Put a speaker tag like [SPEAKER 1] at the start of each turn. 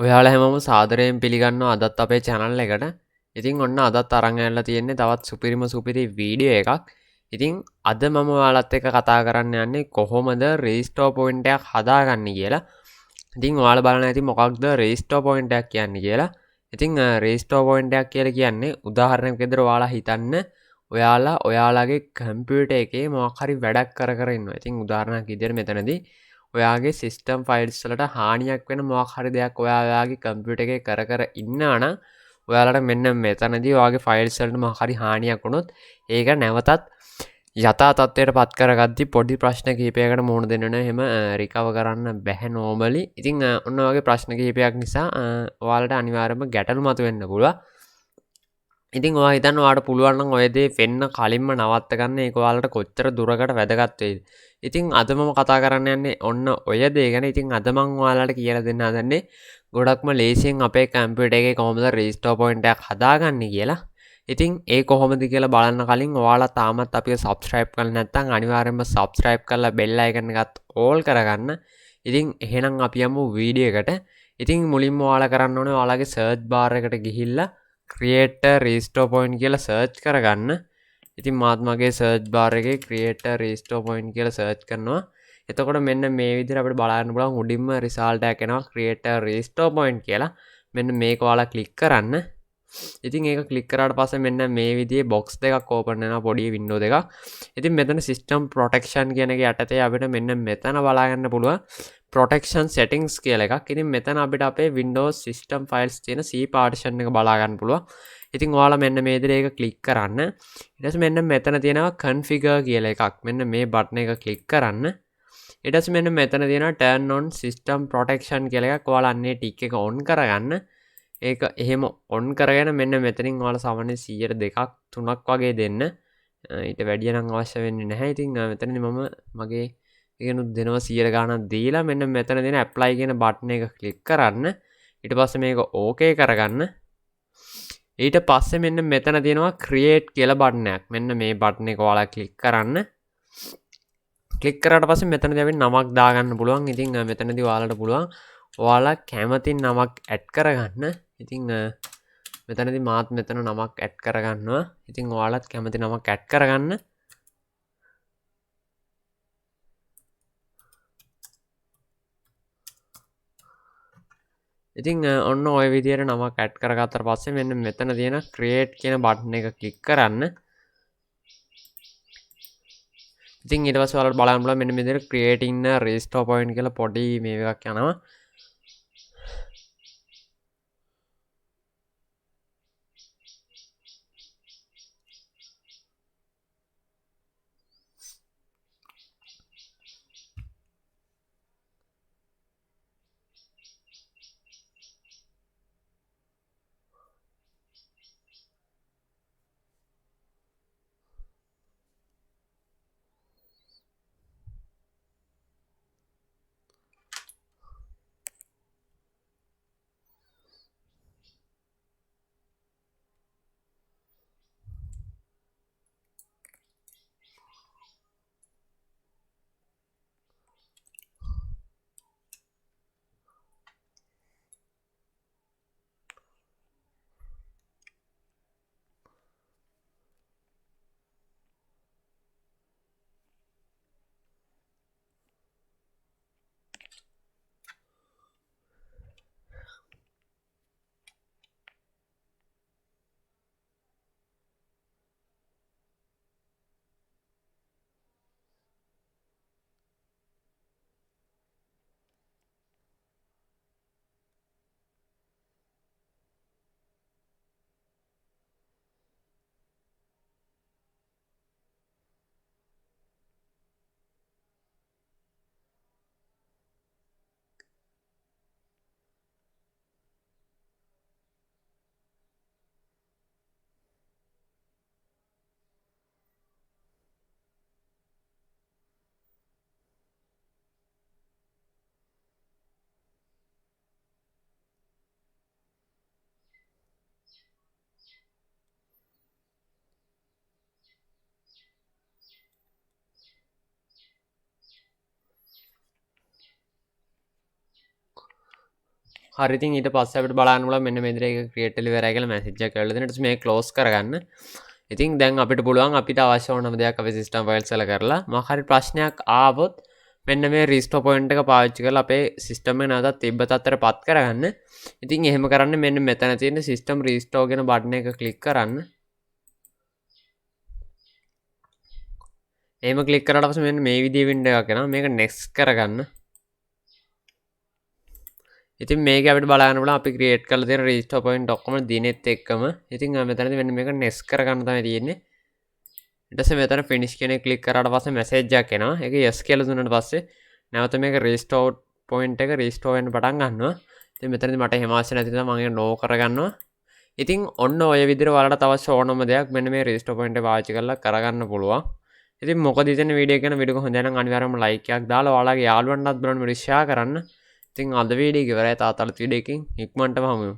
[SPEAKER 1] ඔයාලා හැමෝම සාදරයෙන් පිළිගන්නවා අදත් අපේ channel එකට. ඉතින් ඔන්න අදත් අරන් ඇවිල්ලා තියෙන්නේ තවත් සුපිරි වීඩියෝ එකක්. ඉතින් අද මම ඔයාලත් එක්ක කතා කරන්න යන්නේ කොහොමද restore point එකක් හදාගන්නේ කියලා. ඉතින් ඔයාලා බලන්න ඇති මොකක්ද restore point එකක් කියන්නේ කියලා. ඉතින් restore point එකක් කියලා කියන්නේ උදාහරණයක් විදිහට ඔයාලා හිතන්න ඔයාලගේ කම්පියුටර් එකේ මොකක් හරි වැඩක් කර ඉන්නවා. ඉතින් උදාහරණයක් විදිහට මෙතනදී ඔයාගේ සිස්ටම් ෆයිල්ස් වලට හානියක් වෙන මොකක් හරි දෙයක් ඔයාගේ කම්පියුටර් එකේ කර ඉන්නවා නම් ඔයාලට මෙන්න මෙතනදී ඔයාගේ ෆයිල්ස් වලට මොකක් හරි හානියක් වුණොත් ඒක නැවතත් යථා තත්ත්වයට පත් කරගද්දි පොඩි ප්‍රශ්න කිහිපයකට මුහුණ දෙන්න ඕනේ. එහෙම රිකවර් කරන්න බැහැ නෝමලි. ඉතින් ඔන්න වගේ ප්‍රශ්න කිහිපයක් නිසා ඔයාලට අනිවාර්යයෙන්ම ගැටලු මතුවෙන්න පුළුවන්. ඉතින් ඔයා හිතන්න ඔයාලට පුළුවන් නම් ඔය දේ වෙන්න කලින්ම නවත්ත ගන්න. ඒක ඔයාලට කොච්චර දුරකට වැදගත් වෙයිද? ඉතින් අද මම කතා කරන්න යන්නේ ඔන්න ඔය දේ ගැන. ඉතින් අද මම ඔයාලට කියලා දෙන්න හදන්නේ ගොඩක්ම ලේසියෙන් අපේ කම්පියුටර් එකේ කොහොමද restore point එකක් හදාගන්නේ කියලා. ඉතින් ඒ කොහොමද කියලා බලන්න කලින් ඔයාලා තාමත් අපිව subscribe කරලා නැත්නම් අනිවාර්යයෙන්ම subscribe කරලා bell icon එකත් all කරගන්න. ඉතින් එහෙනම් අපි යමු වීඩියෝ එකට. ඉතින් මුලින්ම ඔයාලා කරන්න ඕනේ ඔයාලගේ search bar එකට ගිහිල්ලා create a restore point කියලා search කරගන්න. ඉතින් මාත් මගේ search bar එකේ create a restore point කියලා search කරනවා. එතකොට මෙන්න මේ විදිහට අපිට බලන්න පුළුවන් උඩින්ම result එකක් එනවා create a restore point කියලා. මෙන්න මේක ඔයාලා click කරන්න. ඉතින් ඒක click කරාට පස්සේ මෙන්න මේ විදිහේ box දෙකක් open වෙනවා පොඩි window දෙකක්. ඉතින් මෙතන system protection කියන එක යටතේ අපිට මෙන්න මෙතන බලා ගන්න පුළුවන් protection settings කියලා එකක්. ඉතින් මෙතන අපිට අපේ Windows system files තියෙන C partition එක බලා ගන්න පුළුවන්. ඉතින් ඔයාලා මෙන්න මේ විදිහට ඒක click කරන්න. ඊට පස්සේ මෙන්න මෙතන තියෙනවා configure කියලා එකක්. මෙන්න මේ button එක click කරන්න. ඊට පස්සේ මෙන්න මෙතන තියෙනවා turn on system protection කියලා එකක්. ඔයාලා අන්නේ tick එක on කරගන්න. ඒක එහෙම on කරගෙන මෙන්න මෙතනින් ඔයාලා සාමාන්‍යයෙන් 100ට 2ක් 3ක් වගේ දෙන්න. ඊට වැඩිය නම් අවශ්‍ය වෙන්නේ නැහැ. ඉතින් මෙතනදී මම මගේ ඒකනුත් දෙනවා 100 ගාණක් දීලා මෙන්න මෙතන දෙන apply කියන button එක click කරන්න. ඊට පස්සේ මේක okay කරගන්න. ඊට පස්සේ මෙන්න මෙතන තියෙනවා create කියලා button එකක්. මෙන්න මේ button එක ඔයාලා click කරන්න. click කරාට පස්සේ මෙතනදී අපි නමක් දාගන්න පුළුවන්. ඉතින් මෙතනදී ඔයාලට පුළුවන් ඔයාලා කැමති නමක් add කරගන්න. ඉතින් මෙතනදී මාත් මෙතන නමක් add කරගන්නවා. ඉතින් ඔයාලත් කැමති නමක් add කරගන්න. ඉතින් ඔන්න ඔය විදිහට නමක් ඇඩ් කරගත්තට පස්සේ මෙන්න මෙතන තියෙන create කියන බටන් එක ක්ලික් කරන්න. ඉතින් ඊට පස්සේ ඔයාලට බලන්න පුළුවන් මෙන්න මේ විදිහට creating a restore point කියලා පොඩි මේ එකක් යනවා. හරි ඉතින් ඊට පස්සේ අපිට බලන්න පුළුවන් මෙන්න මේ විදිහට ඒක ක්‍රියේට් වෙලා ඉවරයි කියලා මැසේජ් එකක් එවලා දෙනවා. ඊට පස්සේ මේක ක්ලෝස් කරගන්න. ඉතින් දැන් අපිට පුළුවන් අපිට අවශ්‍ය ඕනම දෙයක් අපේ සිස්ටම් ෆයිල්ස් වල කරලා මොකක් හරි ප්‍රශ්නයක් ආවොත් මෙන්න මේ රීස්ටෝර් පොයින්ට් එක පාවිච්චි කරලා අපේ සිස්ටම් එක නැවතත් තිබ්බ තත්ත්වයට පත් කරගන්න. ඉතින් එහෙම කරන්න මෙන්න මෙතන තියෙන සිස්ටම් රීස්ටෝර් කියන බටන් එක ක්ලික් කරන්න. එහෙම ක්ලික් කරාට පස්සේ මෙන්න මේ විදිහේ වින්ඩෝ එකක් එනවා. මේක නෙක්ස්ට් කරගන්න. ඉතින් මේක අපිට බලන්න පුළුවන් අපි ක්‍රියේට් කරලා තියෙන රීස්ටෝර් පොයින්ට් ඔක්කොම දිනෙත් එක්කම. ඉතින් මෙතනදී මෙන්න මේක නෙක්ස්ට් කරගන්න තමයි තියෙන්නේ. ඊට පස්සේ මෙතන ෆිනිෂ් කියන එක ක්ලික් කරාට පස්සේ මැසේජ් එකක් එනවා. ඒක yes කියලා දුන්නාට පස්සේ නැවත මේක රීස්ටෝර් පොයින්ට් එක රීස්ටෝර් වෙන්න පටන් ගන්නවා. ඉතින් මෙතනදී මට එහෙම අවශ්‍ය නැති නිසා මම ඒක නෝ කරගන්නවා. ඉතින් ඔන්න ඔය විදිහට ඔයාලට අවශ්‍ය ඕනම දෙයක් මෙන්න මේ රීස්ටෝර් පොයින්ට් එක පාවිච්චි කරලා කරගන්න පුළුවන්. ඉතින් මොකද ඉතින් වීඩියෝ එක ගැන වීඩියෝ හොඳ නම් අනිවාර්යයෙන්ම ලයික් එකක් දාලා ඔයාලගේ යාළුවන්ටත් බලන්න ෂෙයා කරන්න. ඉතින් අද වීඩියෝ එක ඉවරයි. තාත්තලත් වීඩියෝ එකකින් ඉක්මනටම හමු වෙමු.